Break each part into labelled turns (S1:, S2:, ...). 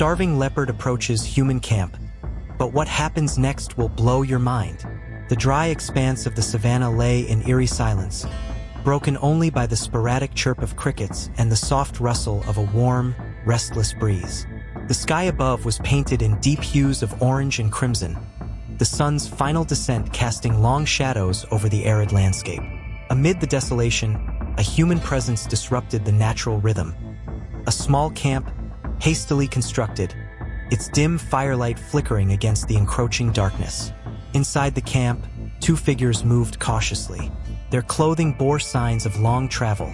S1: starving leopard approaches human camp, but what happens next will blow your mind. The dry expanse of the savannah lay in eerie silence, broken only by the sporadic chirp of crickets and the soft rustle of a warm, restless breeze. The sky above was painted in deep hues of orange and crimson, the sun's final descent casting long shadows over the arid landscape. Amid the desolation, a human presence disrupted the natural rhythm. A small camp, hastily constructed, its dim firelight flickering against the encroaching darkness. Inside the camp, two figures moved cautiously. Their clothing bore signs of long travel,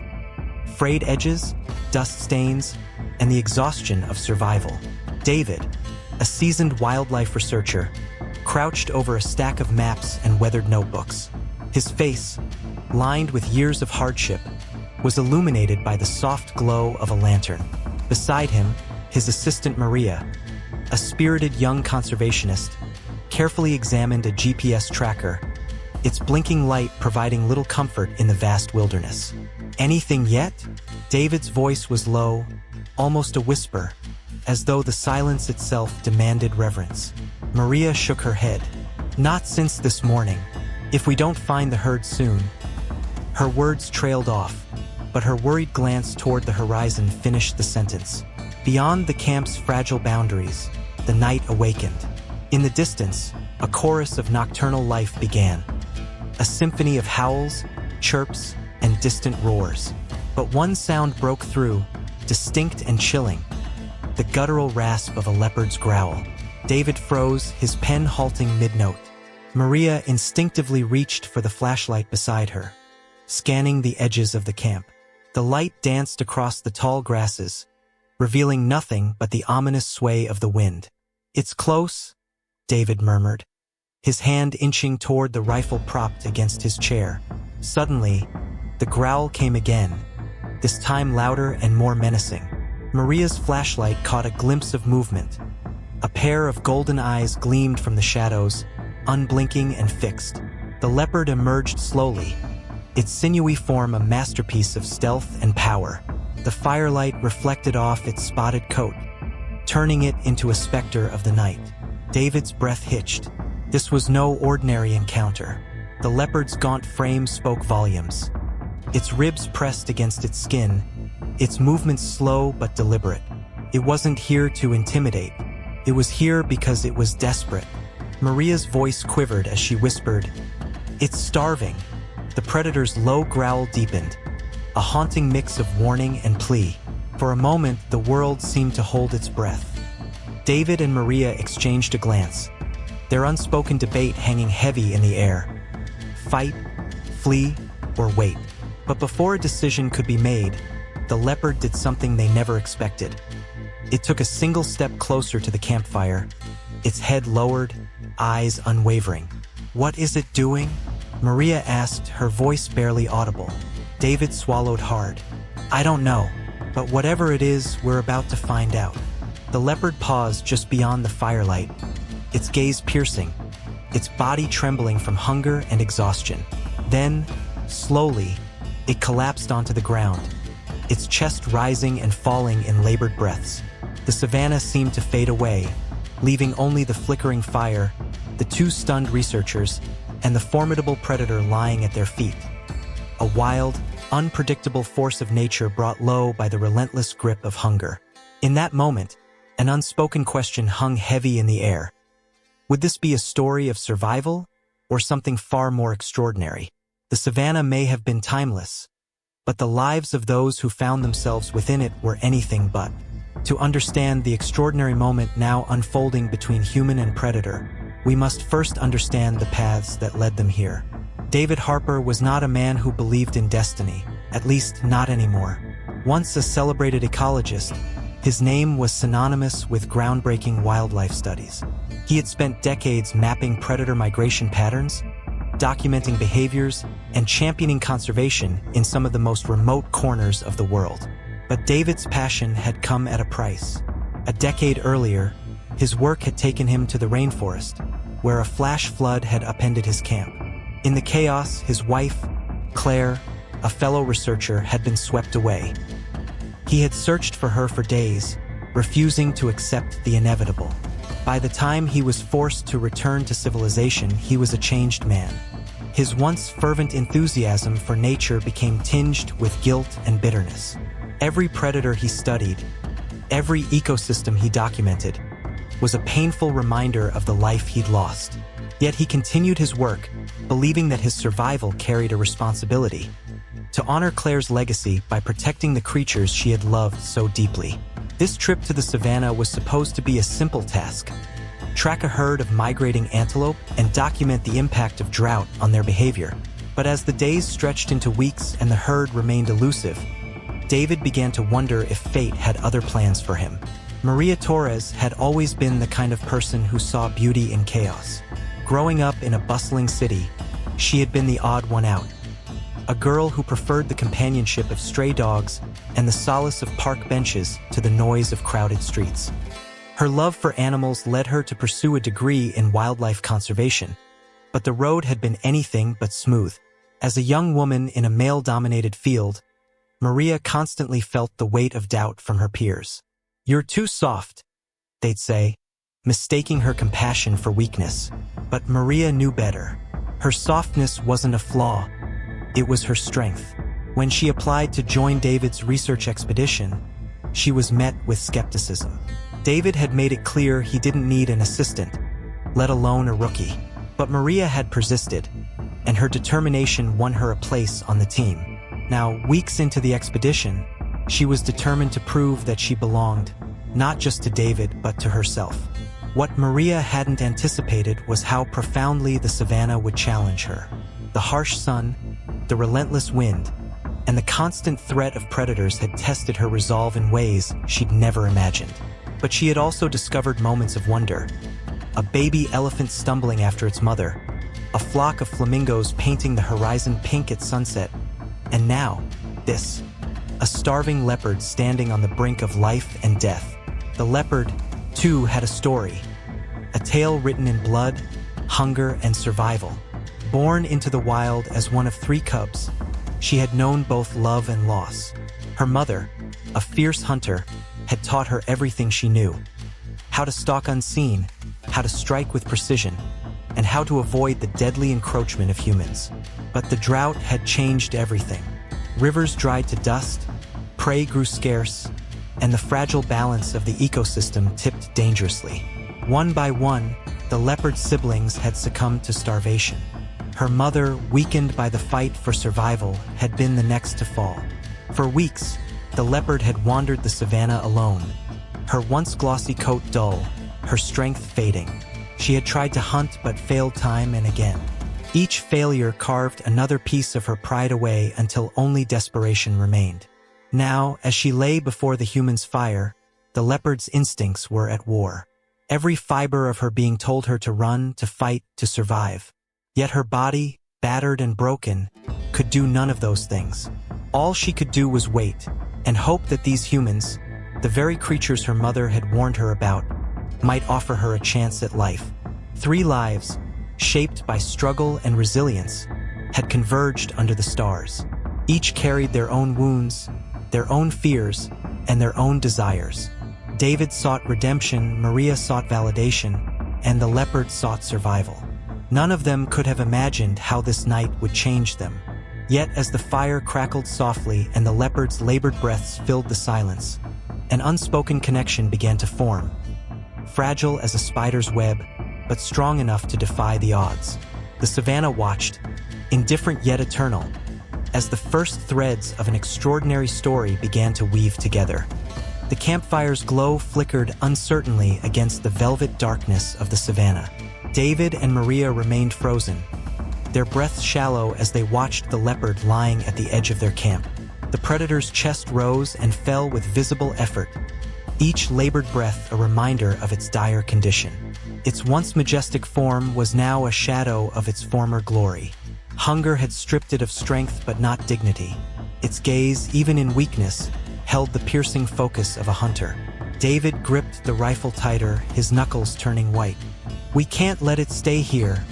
S1: frayed edges, dust stains, and the exhaustion of survival. David, a seasoned wildlife researcher, crouched over a stack of maps and weathered notebooks. His face, lined with years of hardship, was illuminated by the soft glow of a lantern. Beside him, his assistant Maria, a spirited young conservationist, carefully examined a GPS tracker, its blinking light providing little comfort in the vast wilderness. "Anything yet?" David's voice was low, almost a whisper, as though the silence itself demanded reverence. Maria shook her head. "Not since this morning. If we don't find the herd soon." Her words trailed off, but her worried glance toward the horizon finished the sentence. Beyond the camp's fragile boundaries, the night awakened. In the distance, a chorus of nocturnal life began. A symphony of howls, chirps, and distant roars. But one sound broke through, distinct and chilling, the guttural rasp of a leopard's growl. David froze, his pen halting mid-note. Maria instinctively reached for the flashlight beside her, scanning the edges of the camp. The light danced across the tall grasses, revealing nothing but the ominous sway of the wind. "It's close," David murmured, his hand inching toward the rifle propped against his chair. Suddenly, the growl came again, this time louder and more menacing. Maria's flashlight caught a glimpse of movement. A pair of golden eyes gleamed from the shadows, unblinking and fixed. The leopard emerged slowly, its sinewy form a masterpiece of stealth and power. The firelight reflected off its spotted coat, turning it into a specter of the night. David's breath hitched. This was no ordinary encounter. The leopard's gaunt frame spoke volumes. Its ribs pressed against its skin, its movements slow but deliberate. It wasn't here to intimidate. It was here because it was desperate. Maria's voice quivered as she whispered, "It's starving." The predator's low growl deepened, a haunting mix of warning and plea. For a moment, the world seemed to hold its breath. David and Maria exchanged a glance, their unspoken debate hanging heavy in the air. Fight, flee, or wait. But before a decision could be made, the leopard did something they never expected. It took a single step closer to the campfire, its head lowered, eyes unwavering. "What is it doing?" Maria asked, her voice barely audible. David swallowed hard. "I don't know, but whatever it is, we're about to find out." The leopard paused just beyond the firelight, its gaze piercing, its body trembling from hunger and exhaustion. Then, slowly, it collapsed onto the ground, its chest rising and falling in labored breaths. The savannah seemed to fade away, leaving only the flickering fire, the two stunned researchers, and the formidable predator lying at their feet. A wild, unpredictable force of nature brought low by the relentless grip of hunger. In that moment, an unspoken question hung heavy in the air. Would this be a story of survival, or something far more extraordinary? The savannah may have been timeless, but the lives of those who found themselves within it were anything but. To understand the extraordinary moment now unfolding between human and predator, we must first understand the paths that led them here. David Harper was not a man who believed in destiny, at least not anymore. Once a celebrated ecologist, his name was synonymous with groundbreaking wildlife studies. He had spent decades mapping predator migration patterns, documenting behaviors, and championing conservation in some of the most remote corners of the world. But David's passion had come at a price. A decade earlier, his work had taken him to the rainforest, where a flash flood had upended his camp. In the chaos, his wife, Claire, a fellow researcher, had been swept away. He had searched for her for days, refusing to accept the inevitable. By the time he was forced to return to civilization, he was a changed man. His once fervent enthusiasm for nature became tinged with guilt and bitterness. Every predator he studied, every ecosystem he documented, was a painful reminder of the life he'd lost. Yet he continued his work, believing that his survival carried a responsibility to honor Claire's legacy by protecting the creatures she had loved so deeply. This trip to the savannah was supposed to be a simple task: track a herd of migrating antelope and document the impact of drought on their behavior. But as the days stretched into weeks and the herd remained elusive, David began to wonder if fate had other plans for him. Maria Torres had always been the kind of person who saw beauty in chaos. Growing up in a bustling city, she had been the odd one out. A girl who preferred the companionship of stray dogs and the solace of park benches to the noise of crowded streets. Her love for animals led her to pursue a degree in wildlife conservation, but the road had been anything but smooth. As a young woman in a male-dominated field, Maria constantly felt the weight of doubt from her peers. "You're too soft," they'd say, mistaking her compassion for weakness. But Maria knew better. Her softness wasn't a flaw, it was her strength. When she applied to join David's research expedition, she was met with skepticism. David had made it clear he didn't need an assistant, let alone a rookie. But Maria had persisted, and her determination won her a place on the team. Now, weeks into the expedition, she was determined to prove that she belonged, not just to David, but to herself. What Maria hadn't anticipated was how profoundly the savannah would challenge her. The harsh sun, the relentless wind, and the constant threat of predators had tested her resolve in ways she'd never imagined. But she had also discovered moments of wonder. A baby elephant stumbling after its mother, a flock of flamingos painting the horizon pink at sunset, and now, this. A starving leopard standing on the brink of life and death. The leopard, too, had a story. A tale written in blood, hunger, and survival. Born into the wild as one of 3 cubs, she had known both love and loss. Her mother, a fierce hunter, had taught her everything she knew. How to stalk unseen, how to strike with precision, and how to avoid the deadly encroachment of humans. But the drought had changed everything. Rivers dried to dust, prey grew scarce, and the fragile balance of the ecosystem tipped dangerously. One by one, the leopard's siblings had succumbed to starvation. Her mother, weakened by the fight for survival, had been the next to fall. For weeks, the leopard had wandered the savannah alone, her once glossy coat dull, her strength fading. She had tried to hunt but failed time and again. Each failure carved another piece of her pride away until only desperation remained. Now, as she lay before the human's fire, the leopard's instincts were at war. Every fiber of her being told her to run, to fight, to survive. Yet her body, battered and broken, could do none of those things. All she could do was wait, and hope that these humans, the very creatures her mother had warned her about, might offer her a chance at life. 3 lives, shaped by struggle and resilience, had converged under the stars. Each carried their own wounds, their own fears, and their own desires. David sought redemption, Maria sought validation, and the leopard sought survival. None of them could have imagined how this night would change them. Yet as the fire crackled softly and the leopard's labored breaths filled the silence, an unspoken connection began to form. Fragile as a spider's web, but strong enough to defy the odds. The savannah watched, indifferent yet eternal, as the first threads of an extraordinary story began to weave together. The campfire's glow flickered uncertainly against the velvet darkness of the savannah. David and Maria remained frozen, their breaths shallow as they watched the leopard lying at the edge of their camp. The predator's chest rose and fell with visible effort, each labored breath a reminder of its dire condition. Its once majestic form was now a shadow of its former glory. Hunger had stripped it of strength but not dignity. Its gaze, even in weakness, held the piercing focus of a hunter. David gripped the rifle tighter, his knuckles turning white. "We can't let it stay here,"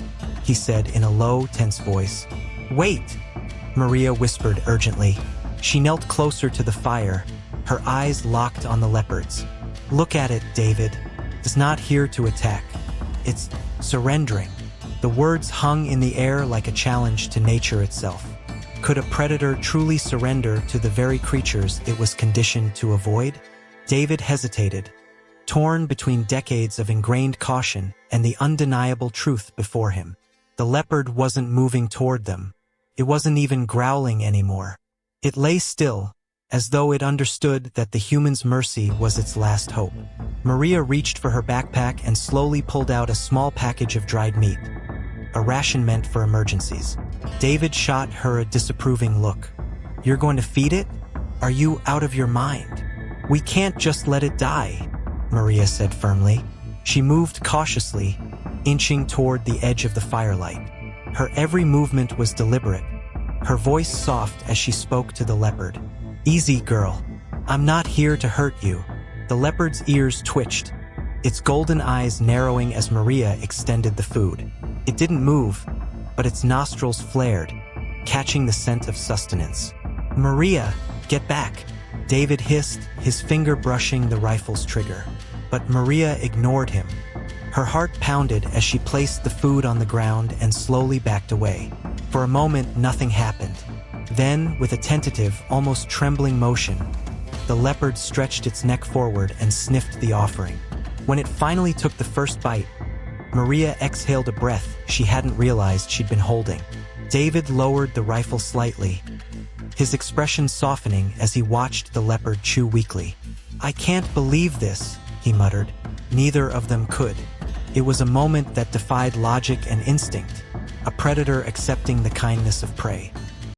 S1: he said in a low, tense voice. "Wait!" Maria whispered urgently. She knelt closer to the fire, her eyes locked on the leopard's. Look at it, David. It's not here to attack. It's surrendering. The words hung in the air like a challenge to nature itself. Could a predator truly surrender to the very creatures it was conditioned to avoid? David hesitated, torn between decades of ingrained caution and the undeniable truth before him. The leopard wasn't moving toward them. It wasn't even growling anymore. It lay still, as though it understood that the human's mercy was its last hope. Maria reached for her backpack and slowly pulled out a small package of dried meat, a ration meant for emergencies. David shot her a disapproving look. "You're going to feed it? Are you out of your mind?" "We can't just let it die," Maria said firmly. She moved cautiously, inching toward the edge of the firelight. Her every movement was deliberate, her voice soft as she spoke to the leopard. "Easy, girl. I'm not here to hurt you." The leopard's ears twitched, its golden eyes narrowing as Maria extended the food. It didn't move, but its nostrils flared, catching the scent of sustenance. "Maria, get back," David hissed, his finger brushing the rifle's trigger. But Maria ignored him. Her heart pounded as she placed the food on the ground and slowly backed away. For a moment, nothing happened. Then, with a tentative, almost trembling motion, the leopard stretched its neck forward and sniffed the offering. When it finally took the first bite, Maria exhaled a breath she hadn't realized she'd been holding. David lowered the rifle slightly, his expression softening as he watched the leopard chew weakly. "I can't believe this," he muttered. Neither of them could. It was a moment that defied logic and instinct, a predator accepting the kindness of prey.